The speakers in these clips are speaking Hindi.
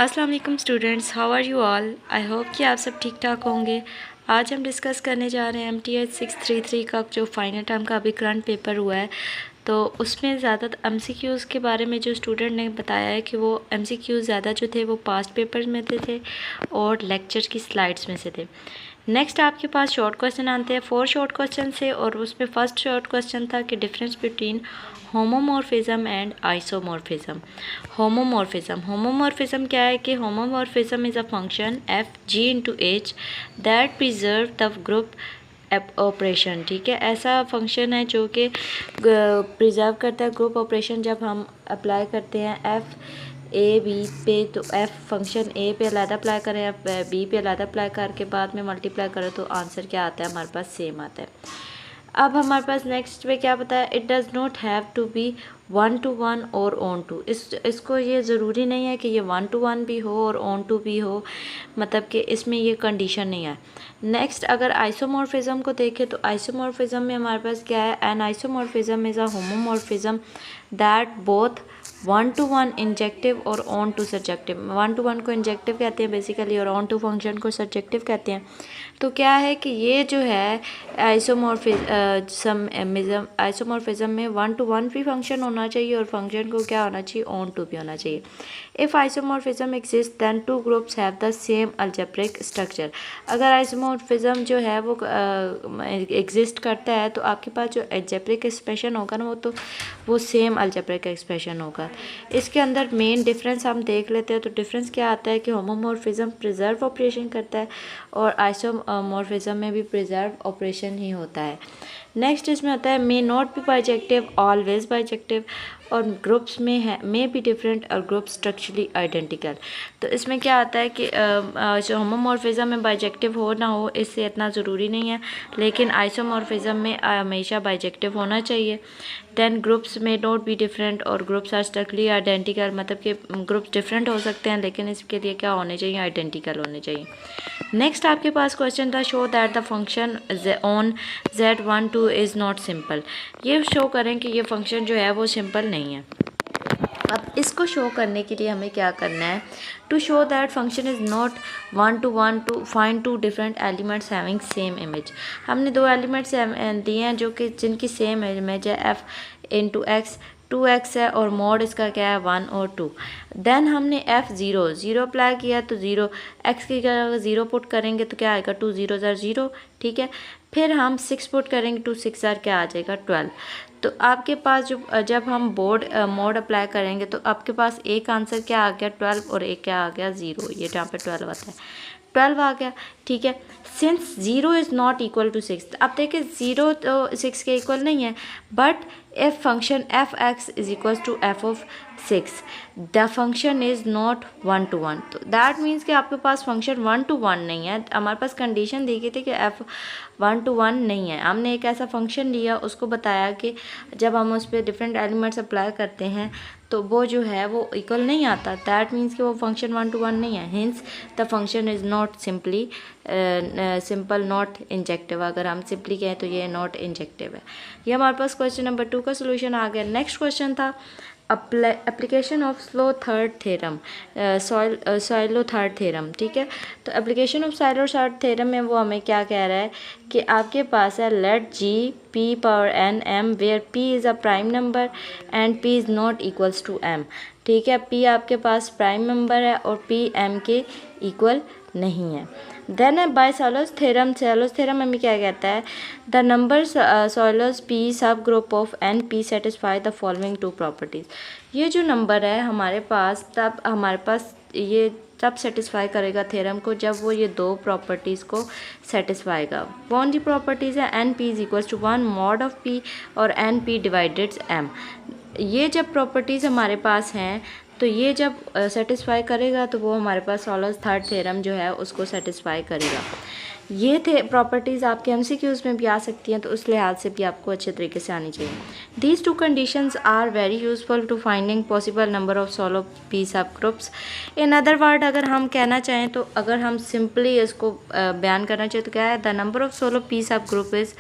अस्सलाम वालेकुम students, how are you all. I hope कि आप सब ठीक ठाक होंगे। आज हम डिस्कस करने जा रहे हैं MTH 633 का जो फाइनल टर्म का अभी करंट पेपर हुआ है। तो उसमें ज़्यादा MCQs के बारे में जो स्टूडेंट ने बताया है कि वो MCQs ज़्यादा जो थे वो पास्ट पेपर में थे और लेक्चर की स्लाइड्स में से थे। नेक्स्ट आपके पास शॉर्ट क्वेश्चन आते हैं 4 शॉर्ट क्वेश्चन से, और उसमें फर्स्ट शॉर्ट क्वेश्चन था कि difference between homomorphism and isomorphism. Homomorphism क्या है कि homomorphism is a function F G into H that preserve the group operation. ठीक है, ऐसा फंक्शन है जो कि प्रिजर्व करता है ग्रुप ऑपरेशन। जब हम अप्लाई करते हैं एफ ए बी पे, तो एफ फंक्शन ए पे अलग अप्लाई करें, एफ बी पे अलग अप्लाई करके बाद में मल्टीप्लाई करें तो आंसर क्या आता है हमारे पास, सेम आता है। अब हमारे पास नेक्स्ट पे क्या बताया, it does not have to be 1 to 1 और ऑन टू। इसको ये ज़रूरी नहीं है कि ये 1 to 1 भी हो और ऑन टू भी हो, मतलब कि इसमें ये कंडीशन नहीं है। नेक्स्ट अगर आइसोमॉर्फिज्म को देखें तो आइसोमॉर्फिज्म में हमारे पास क्या है, N isomorphism is a homomorphism that both 1 to 1 injective और ऑन टू सब्जेक्टिव। 1 to 1 को इंजेक्टिव कहते हैं बेसिकली, और ऑन टू फंक्शन को सब्जेक्टिव कहते हैं। तो क्या है कि ये जो है आइसोमॉर्फिज्म में 1 to 1 भी फंक्शन होना चाहिए और फंक्शन को क्या होना चाहिए, ऑन टू भी होना चाहिए। If isomorphism exist then two groups have the same algebraic structure. अगर आइसोमॉर्फिज्म जो है वो एग्जिस्ट करता है तो आपके पास जो अलजेब्रिक एक्सप्रेशन होगा ना वो सेम अलजेब्रिक एक्सप्रेशन होगा। इसके अंदर मेन डिफरेंस हम देख लेते हैं। तो डिफरेंस क्या आता है कि होमोमॉर्फिज्म प्रिजर्व ऑपरेशन करता है और आइसोमॉर्फिज्म में भी प्रिजर्व ऑपरेशन ही होता है। नेक्स्ट इसमें होता है may not be bijective, always bijective, और ग्रुप्स में है मे बी डिफरेंट और ग्रुप स्ट्रक्चरली आइडेंटिकल। तो इसमें क्या आता है कि जो होमोमॉर्फिज्म में बाइजेक्टिव हो ना हो इससे इतना ज़रूरी नहीं है, लेकिन आइसोमॉर्फिज्म में हमेशा बाइजेक्टिव होना चाहिए। दैन ग्रुप्स में नॉट बी डिफरेंट और ग्रुप्स आर स्ट्रक्चरली आइडेंटिकल, मतलब कि ग्रुप्स डिफरेंट हो सकते हैं लेकिन इसके लिए क्या होने चाहिए, आइडेंटिकल होने चाहिए। नेक्स्ट आपके पास क्वेश्चन था show that the function on Z12 is not simple. ये शो करें कि ये फंक्शन जो है वो सिंपल नहीं है। अब इसको शो करने के लिए हमें क्या करना है, to show that function is not 1 to 1 to find two different elements having same image. हमने दो एलिमेंट्स दिए हैं जो कि जिनकी सेम इमेज है, f इंटू एक्स 2x है और मोड इसका क्या है 1 और 2। देन हमने f0 अप्लाई किया तो 0 x की जगह 0 पुट करेंगे तो क्या आएगा 2 0 0। ठीक है, फिर हम 6 पुट करेंगे 2 6 क्या आ जाएगा 12। तो आपके पास जब हम मोड अप्लाई करेंगे तो आपके पास एक आंसर क्या आ गया 12 और एक क्या आ गया 0। ये जहाँ पे 12 आता है 12 आ गया। ठीक है, since 0 is not equal to 6। अब देखिए 0 तो 6 के इक्वल नहीं है, but if function f(x) is equals to f of 6, the function is not 1 to 1। तो दैट मीन्स कि आपके पास फंक्शन 1 to 1 नहीं है। हमारे पास कंडीशन दी गई थी कि f 1 to 1 नहीं है। हमने एक ऐसा फंक्शन लिया, उसको बताया कि जब हम उस पर डिफरेंट एलिमेंट्स अप्लाई करते हैं तो वो जो है वो इक्वल नहीं आता। दैट मीन्स कि वो फंक्शन 1 to 1 नहीं है। Hints the function is not simply simple not injective. अगर हम सिंपली कहें तो ये नॉट इंजेक्टिव है। ये हमारे पास क्वेश्चन नंबर 2 का सोल्यूशन आ गया। नेक्स्ट क्वेश्चन था application of slow third theorem, silo third theorem. ठीक है, तो application of silo third theorem में वो हमें क्या कह रहा है कि आपके पास है let G p power n m where p is a prime number and p is not equals to m। ठीक है, p आपके पास प्राइम नंबर है और p m के इक्वल नहीं है। देन बाय सॉलोस थ्योरम हमें क्या कहता है, the number Sylow's p subgroup of n p satisfy the following two properties. ये जो नंबर है हमारे पास ये तब सेटिस्फाई करेगा थ्योरम को जब वो ये दो प्रॉपर्टीज़ को सेटिस्फाईगा। कौन सी प्रॉपर्टीज़ है, N P is equals to 1 mod of P और एन पी डिवाइडेड एम। ये जब प्रॉपर्टीज़ हमारे पास हैं तो ये जब सेटिस्फाई करेगा तो वो हमारे पास सॉलोस थर्ड थ्योरम जो है उसको सेटिस्फाई करेगा। ये थे प्रॉपर्टीज़ आपके MCQs में भी आ सकती हैं, तो उस लिहाज से भी आपको अच्छे तरीके से आनी चाहिए। These 2 conditions are very useful to finding possible number of Sylow p subgroups. In other word अगर हम कहना चाहें तो अगर हम सिंपली इसको बयान करना चाहें तो क्या है, the number of Sylow p सब ग्रुप इज़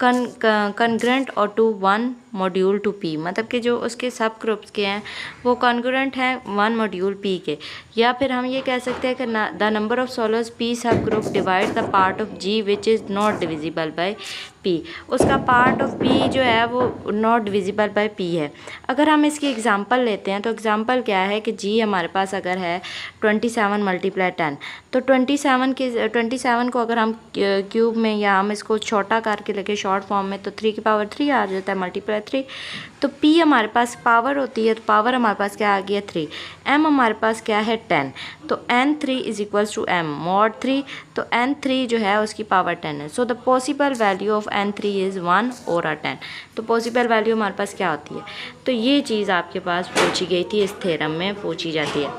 कॉन्ग्रेंट और टू 1 मॉड्यूल टू p, मतलब कि जो उसके सब ग्रुप्स के हैं वो कॉन्ग्रेंट हैं 1 मॉड्यूल p के। या फिर हम ये कह सकते हैं कि the number of Sylow's p subgroup divide the part of G which is not divisible by p. उसका पार्ट ऑफ पी जो है वो नॉट डिविजिबल बाय पी है। अगर हम इसकी एग्जांपल लेते हैं तो एग्जांपल क्या है कि जी हमारे पास अगर है 27 मल्टीप्लाई 10, तो 27 को अगर हम क्यूब में या हम इसको छोटा करके लगे शॉर्ट फॉर्म में तो 3 की पावर 3 आ जाता है मल्टीप्लाई 3। तो पी हमारे पास पावर होती है, तो पावर हमारे पास क्या आ गया 3। एम हमारे पास क्या है 10, तो n3 is equals to m mod 3, तो n3 जो है उसकी पावर 10 है। So the possible value of n3 is 1 और 10। तो पॉसिबल वैल्यू हमारे पास क्या होती है, तो ये चीज़ आपके पास पूछी गई थी, इस थ्योरम में पूछी जाती है।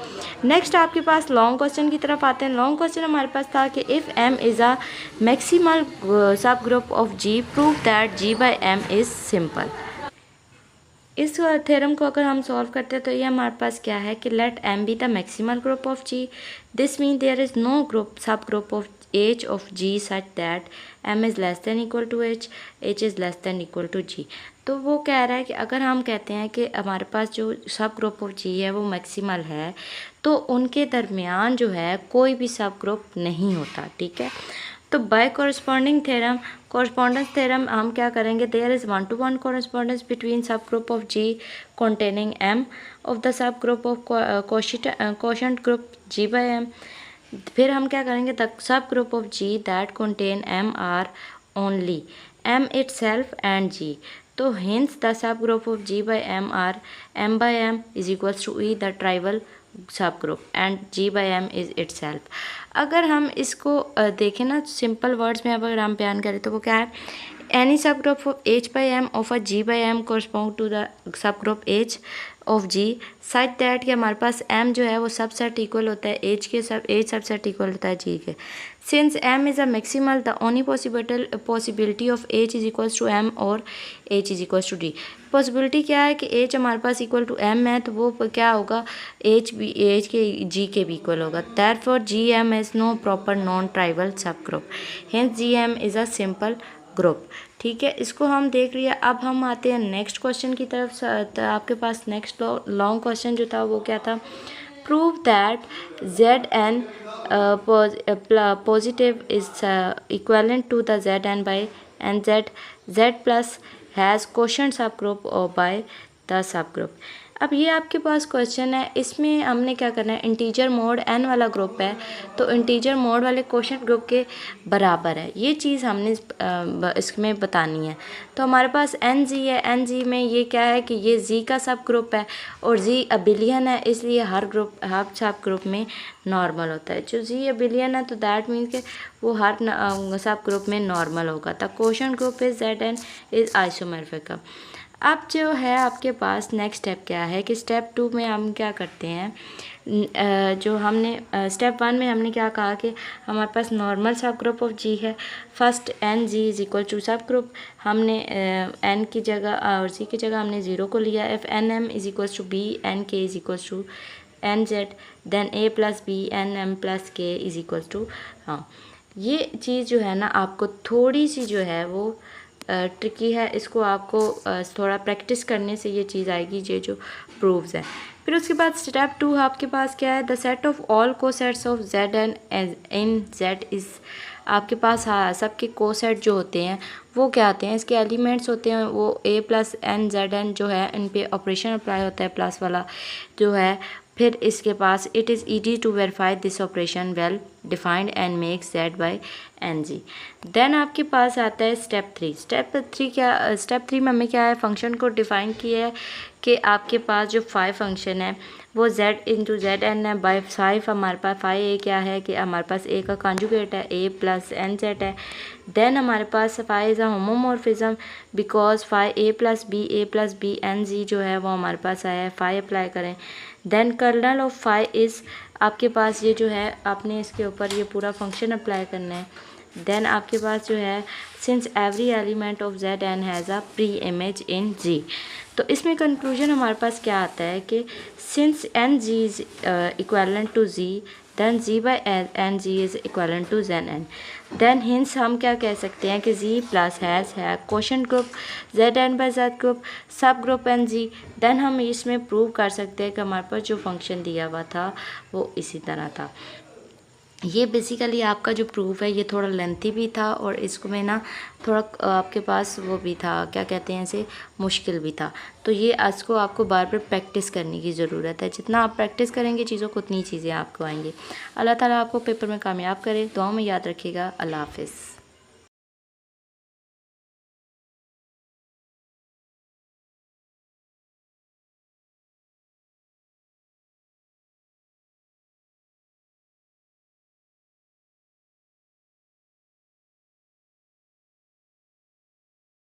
नेक्स्ट आपके पास लॉन्ग क्वेश्चन की तरफ आते हैं। लॉन्ग क्वेश्चन हमारे पास था कि if m is a maximal subgroup of g prove that g by m is simple. इस थ्योरम को अगर हम सॉल्व करते हैं तो ये हमारे पास क्या है कि let m be the maximal group of g, this mean there is no group subgroup of h of g such that m is less than equal to h, h is less than equal to g। तो वो कह रहा है कि अगर हम कहते हैं कि हमारे पास जो सब ग्रुप ऑफ g है वो मैक्सिमल है, तो उनके दरमियान जो है कोई भी सब ग्रुप नहीं होता, ठीक है। तो by corresponding theorem, correspondence theorem हम क्या करेंगे, there is 1-to-1 correspondence between subgroup of G containing m of the subgroup of quotient group g by m। फिर हम क्या करेंगे, the subgroup of g that contain m are only m itself and g। तो hence the subgroup of g by m are m by m is equals to e the trivial subgroup and g by m is itself। अगर हम इसको देखें ना सिंपल वर्ड्स में अगर हम बयान करें तो वो क्या है, any subgroup of h by m of a g by m correspond to the subgroup h of g such that कि हमारे पास m जो है वो सबसेट इक्वल होता है h के, सब h सबसेट इक्वल होता है g के। Since m is a maximal the only possibility of h is equals to m और h is equals to d। Possibility क्या है कि h हमारे पास इक्वल टू m है, तो वो क्या होगा, h भी h के g के भी इक्वल होगा। Therefore G M is no proper non trivial subgroup, hence G M is a simple group, ठीक है। इसको हम देख लिया। अब हम आते हैं नेक्स्ट क्वेश्चन की तरफ। तो आपके पास नेक्स्ट लॉन्ग क्वेश्चन जो था वो क्या था, prove that Z N positive is equivalent to the Z N by N Z plus has quotient subgroup और बाय द सब ग्रुप। अब ये आपके पास क्वेश्चन है, इसमें हमने क्या करना है, इंटीजर मोड n वाला ग्रुप है तो इंटीजर मोड वाले क्वोशंट ग्रुप के बराबर है, ये चीज़ हमने इसमें बतानी है। तो हमारे पास एन जी है, एन जी में ये क्या है कि ये जी का सब ग्रुप है और जी अबिलियन है, इसलिए हर सब ग्रुप में नॉर्मल होता है। जो जी अबिलियन है तो दैट मीन्स कि वो हर सब ग्रुप में नॉर्मल होगा। The quotient group is Z N is isomorphic. अब जो है आपके पास नेक्स्ट स्टेप क्या है कि स्टेप 2 में हम क्या करते हैं, जो हमने स्टेप 1 में हमने क्या कहा कि हमारे पास normal subgroup of G है। First N G is equal to subgroup, हमने एन की जगह और जी की जगह हमने 0 को लिया। If N M is equals to B N K is equals to N Z then A plus B N M plus K is equals to, हाँ ये चीज़ जो है ना आपको थोड़ी सी जो है वो ट्रिकी है, इसको आपको थोड़ा प्रैक्टिस करने से ये चीज़ आएगी, ये जो प्रूव्स है। फिर उसके बाद स्टेप 2 आपके पास क्या है, द सेट ऑफ ऑल को sets of Z and in Z is, आपके पास हाँ सबके को सेट जो होते हैं वो क्या होते हैं, इसके एलिमेंट्स होते हैं वो ए प्लस एन जेड एन जो है इन पे ऑपरेशन अप्लाई होता है प्लस वाला जो है। फिर इसके पास it is easy to verify this operation well defined and make Z by N G. Then आपके पास आता है स्टेप 3। स्टेप 3 में हमें क्या है, फंक्शन को डिफ़ाइन किया है कि आपके पास जो 5 फंक्शन है वो z इंटू जेड एन है बाई 5। हमारे पास 5a क्या है कि हमारे पास a का कॉन्जुगेट है a प्लस एन जेड है। देन हमारे पास 5 is a homomorphism because 5a plus B N G जो है वो हमारे पास आया है, 5 अप्लाई करें। देन कर्नल ऑफ 5 इज़, आपके पास ये जो है आपने इसके ऊपर ये पूरा फंक्शन अप्लाई करना है। देन आपके पास जो है since every element of Z N has a preimage in G. तो इसमें कंक्लूजन हमारे पास क्या आता है कि since N G is equivalent to G then G by N G is equal to Z N. Then hence हम क्या कह सकते हैं कि जी प्लस हैज़ है quotient group Z N by Z group subgroup N G. Then हम इसमें प्रूव कर सकते हैं कि हमारे पास जो फंक्शन दिया हुआ था वो इसी तरह था। ये बेसिकली आपका जो प्रूफ है ये थोड़ा लेंथी भी था और इसको में ना थोड़ा आपके पास वो भी था, क्या कहते हैं इसे, मुश्किल भी था। तो ये इसको आपको बार बार प्रैक्टिस करने की ज़रूरत है। जितना आप प्रैक्टिस करेंगे चीज़ों को उतनी चीज़ें आपको आएंगी। अल्लाह ताला आपको पेपर में कामयाब करे। दुआ में याद रखिएगा। अल्लाह हाफिज़।